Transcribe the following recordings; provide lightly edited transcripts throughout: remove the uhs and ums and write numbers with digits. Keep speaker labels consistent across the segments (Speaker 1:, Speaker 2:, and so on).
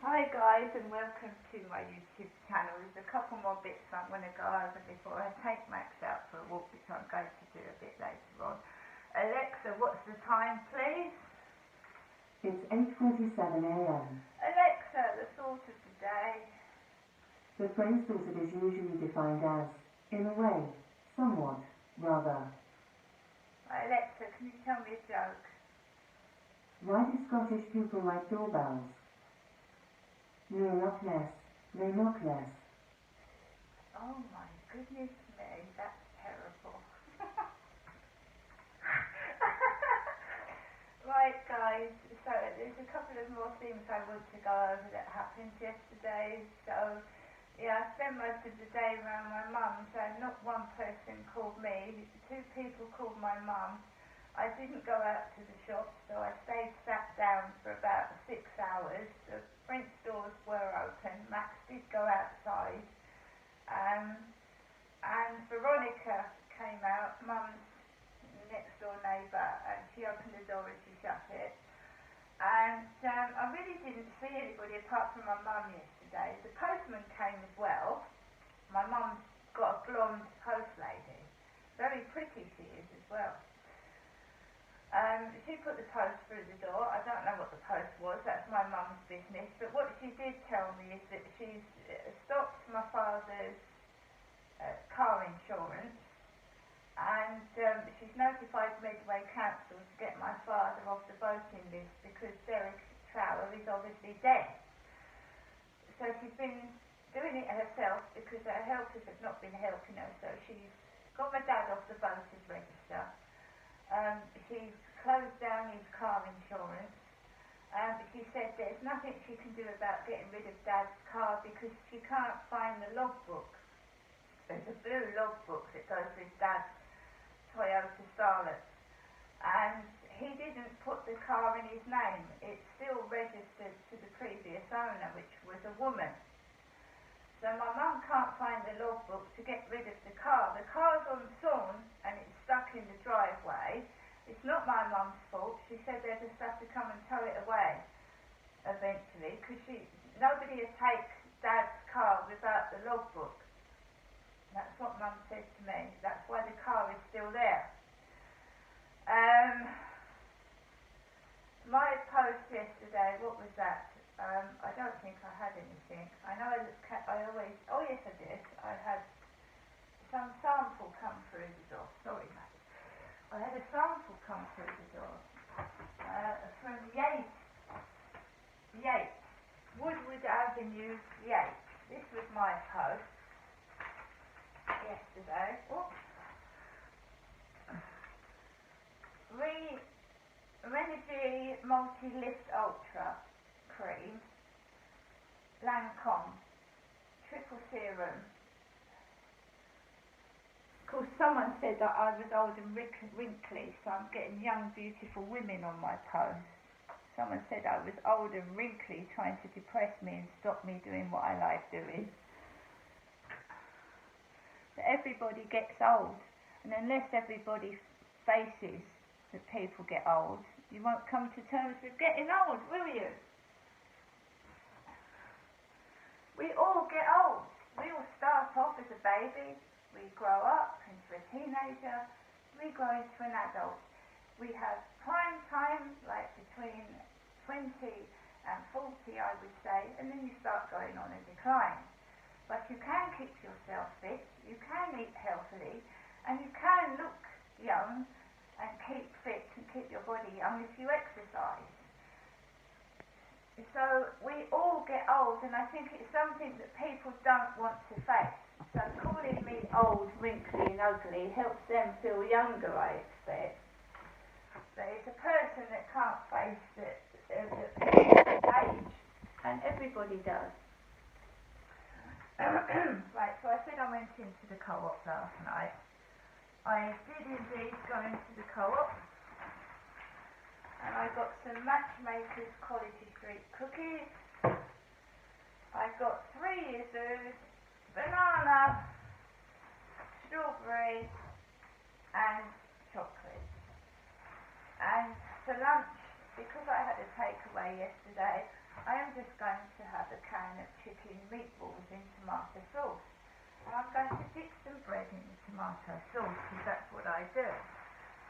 Speaker 1: Hi guys and welcome to my YouTube channel. There's a couple more bits I'm going to go over before I take Max out for a walk, which I'm going to do a bit later on. Alexa, what's the time please?
Speaker 2: It's 8:47 a.m.
Speaker 1: Alexa, the thought of the day.
Speaker 2: The phrase visit is usually defined as, in a way, somewhat, rather.
Speaker 1: Alexa, can you tell me a joke?
Speaker 2: Why do Scottish people like doorbells? No knock less, no knock less.
Speaker 1: Oh my goodness me, that's terrible. Right guys, so there's a couple of more things I want to go over that happened yesterday. So yeah, I spent most of the day around my mum, so not one person called me, two people called my mum. I didn't go out to the shop, so I stayed sat down for about 6 hours. The French doors were open. Max did go outside. And Veronica came out, Mum's next door neighbour, and she opened the door and she shut it. And I really didn't see anybody apart from my mum yesterday. The postman came as well. My mum's got a blonde post lady. Very pretty she is as well. She put the post through the door. I don't know what the post was, that's my mum's business. But what she did tell me is that she's stopped my father's car insurance, and she's notified Medway Council to get my father off the voting list because Derek Trower is obviously dead. So she's been doing it herself because her helpers have not been helping her, so she's got my dad off the voters register. She's closed down his car insurance. She said there's nothing she can do about getting rid of Dad's car because she can't find the logbook. There's a blue logbook that goes with Dad's Toyota Starlet. And he didn't put the car in his name. It's still registered to the previous owner, which was a woman. So my mum can't find the logbook to get rid of the car. The car's on sawn and it's stuck in the driveway. It's not my mum's fault. She said they'll just have to come and tow it away eventually because nobody will take Dad's car without the logbook. That's what Mum said to me. That's why the car is still there. My post yesterday, what was that? I don't think I had anything. I know oh yes I did. I had some sample come through the door. Sorry mate. I had a sample come through the door from Yates, Woodward Avenue, Yates. This was my post yesterday. Renogy Multi-Lift Ultra Cream, Lancome, Triple Serum. Of course, someone said that I was old and wrinkly, so I'm getting young, beautiful women on my post. Someone said I was old and wrinkly, trying to depress me and stop me doing what I like doing. But everybody gets old, and unless everybody faces that people get old, you won't come to terms with getting old, will you? We all get old. We all start off as a baby. We grow up into a teenager, we grow into an adult. We have prime time, like between 20 and 40, I would say, and then you start going on a decline. But you can keep yourself fit, you can eat healthily, and you can look young and keep fit and keep your body young if you exercise. So we all get old, and I think it's something that people don't want to face. So calling me old, wrinkly and ugly helps them feel younger, I expect. But it's a person that can't face age, and everybody does. Right, so I said I went into the co-op last night. I did indeed go into the co-op, and I got some Matchmakers Quality Street cookies. I got 3 Yuzus, banana, strawberry and chocolate. And for lunch, because I had a takeaway yesterday, I am just going to have a can of chicken meatballs in tomato sauce. And I'm going to dip some bread in the tomato sauce because that's what I do.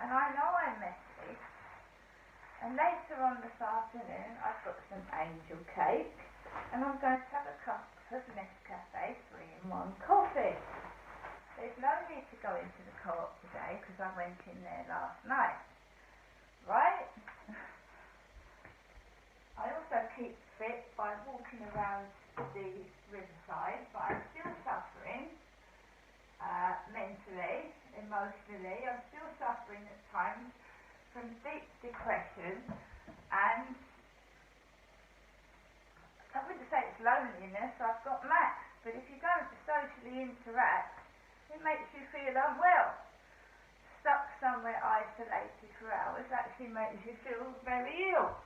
Speaker 1: And I know I'm messy. And later on this afternoon I've got some angel cake and I'm going to have a cup of Nescafe 3-in-1 coffee. There's no need to go into the Co-op today because I went in there last night. Right? I also keep fit by walking around the riverside, but I'm still suffering mentally, emotionally. I'm still suffering at times from deep depression, and I wouldn't say it's loneliness. I've got Max, but if you don't socially interact, it makes you feel unwell. Stuck somewhere isolated for hours actually makes you feel very ill.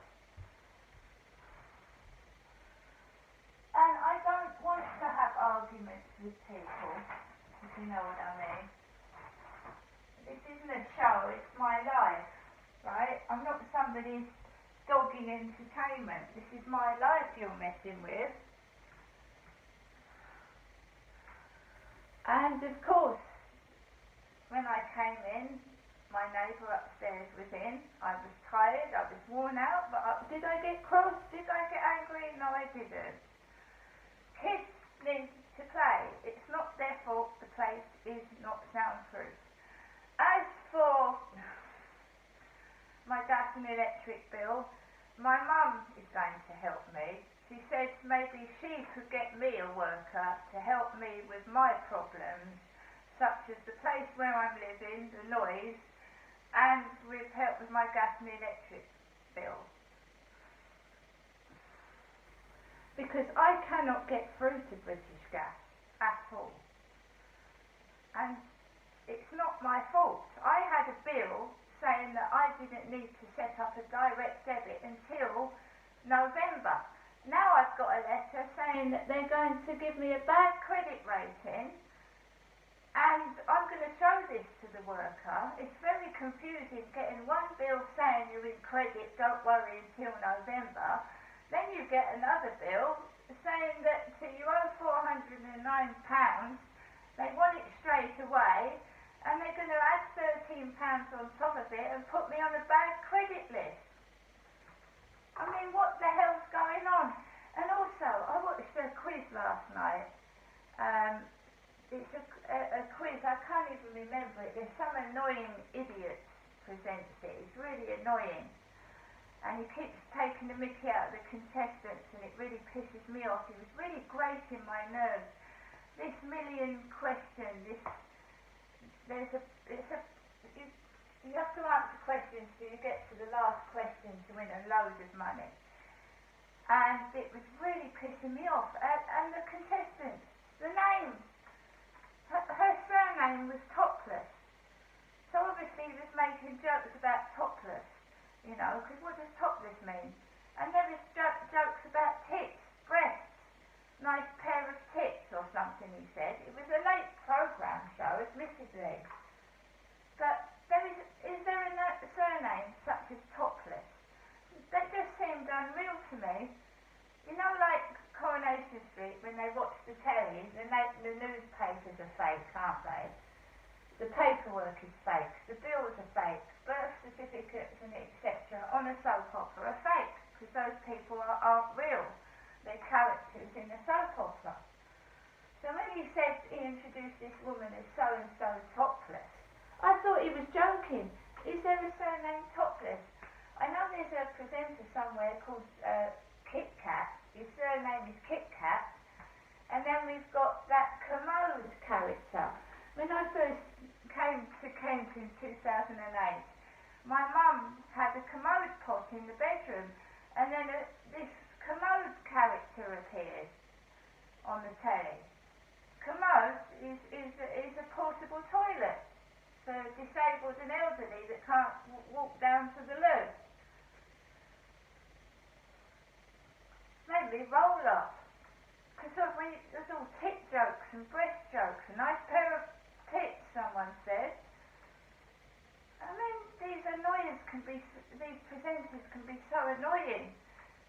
Speaker 1: And I don't want to have arguments with people, if you know what I mean. This isn't a show, it's my life, right? I'm not somebody's dogging entertainment. This is my life you're messing with. And of course, when I came in, my neighbour upstairs was in. I was tired, I was worn out, but did I get cross? Did I get angry? No, I didn't. Kids need to play. It's not their fault the place is not soundproof. As for my gas and electric bill, my mum is going to help me. She said maybe she could get me a worker to help me with my problems, such as the place where I'm living, the noise, and with help with my gas and electric bill. Because I cannot get through to British Gas at all. And it's not my fault. I had a bill saying that I didn't need to set up a direct debit until November. Now I've got a letter saying that they're going to give me a bad credit rating, and I'm going to show this to the worker. It's very confusing getting one bill saying you're in credit, don't worry until November. Then you get another bill saying that you owe £409, they want it straight away, and they're going to add £13 on top of it and put me on a bad credit list. I mean, what the hell's going on? And also, I watched a quiz last night. It's a quiz, I can't even remember it. There's some annoying idiot presents it. It's really annoying. And he keeps taking the mickey out of the contestants, and it really pisses me off. He was really grating my nerves. This million question, you have to answer questions till you get to the last question to win a load of money. And it was really pissing me off. And the contestants, the names, her surname was Topless. So obviously he was making jokes about topless. You know, because what does topless mean? And there was jokes about tits, breasts, nice pair of tits or something, he said. It was a late programme show, admittedly. But is there a surname such as Topless? That just seemed unreal to me. You know, like Coronation Street, when they watch the telly, the newspapers are fake, aren't they? The paperwork is fake, the bills are fake, birth certificates and etc. on a soap opera are fake, because those people aren't real. They're characters in a soap opera. So when he said he introduced this woman as so-and-so Topless, I thought he was joking. Is there a surname Topless? I know there's a presenter somewhere called Kit Kat. His surname is Kit Kat. And then we've got that Commode character. When I first came to Kent in 2008, my mum had a commode pot in the bedroom, and then this commode character appeared on the telly. Commode is a portable toilet for disabled and elderly that can't walk down to the loo. Made me roll up, because there's all tit jokes and breast jokes, a nice pair of tits, someone said. I mean, these presenters can be so annoying.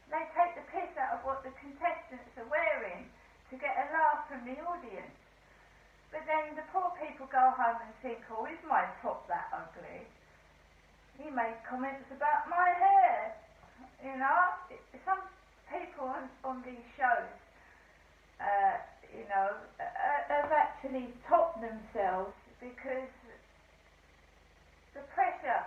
Speaker 1: They take the piss about what the contestants are wearing to get a laugh from the audience. But then the poor people go home and think, oh, is my top that ugly? He made comments about my hair. You know, some people on these shows, have actually topped themselves because the pressure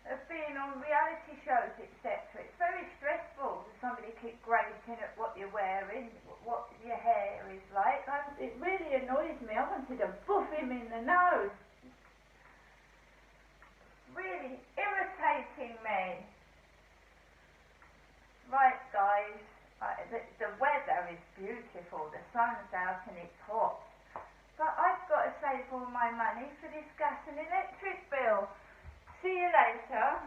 Speaker 1: of being on reality shows, etc. It's very stressful. Somebody keep grating at what you're wearing, what your hair is like. It really annoys me. I wanted to boof him in the nose. Really irritating me. Right, guys. The weather is beautiful. The sun's out and it's hot. But I've got to save all my money for this gas and electric bill. See you later.